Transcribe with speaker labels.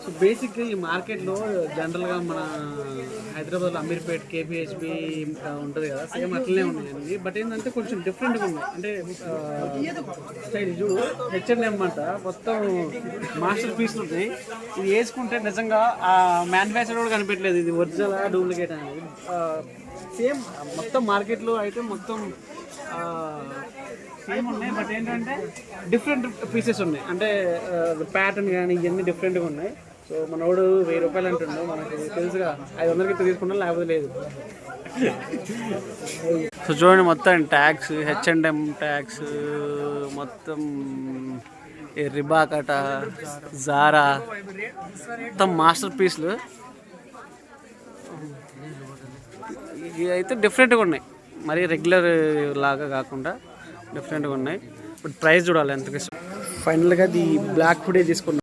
Speaker 1: So బేసిక్గా ఈ మార్కెట్లో జనరల్గా మన హైదరాబాద్లో అమీర్పేట్ కేపీహెచ్బి ఉంటుంది కదా, సేమ్ అట్లనే ఉన్నాయండి. బట్ ఏంటంటే కొంచెం డిఫరెంట్గా ఉన్నాయి. అంటే స్టైల్ చూడు H&M అంట, మొత్తం మాస్టర్ పీస్లు ఉన్నాయి. ఇది వేసుకుంటే నిజంగా ఆ మ్యానుఫ్యాక్చర్ కూడా కనిపెట్టలేదు ఇది ఒరిజినల్ డూప్లికేట్ అనేది. సేమ్ మొత్తం మార్కెట్లో అయితే మొత్తం సేమ్ ఉన్నాయి. బట్ ఏంటంటే డిఫరెంట్ పీసెస్ ఉన్నాయి. అంటే ప్యాటర్న్ కానీ ఇవన్నీ డిఫరెంట్గా ఉన్నాయి. సో మనోడు 1000 రూపాయలు అంటుండే, మనకు తెలుసుగా 500కి తీసుకుంటాం లేకపోతే లేదు. సో చూడండి మొత్తం ట్యాగ్స్, H&M ట్యాగ్స్, మొత్తం రిబాకట, జారా, మొత్తం మాస్టర్ పీస్లు. ఇవి అయితే డిఫరెంట్గా ఉన్నాయి, మరీ రెగ్యులర్ లాగా కాకుండా డిఫరెంట్గా ఉన్నాయి. బట్ ప్రైస్ చూడాలి ఎంతకి. ఫైనల్గా అది బ్లాక్ హుడే తీసుకున్నాం.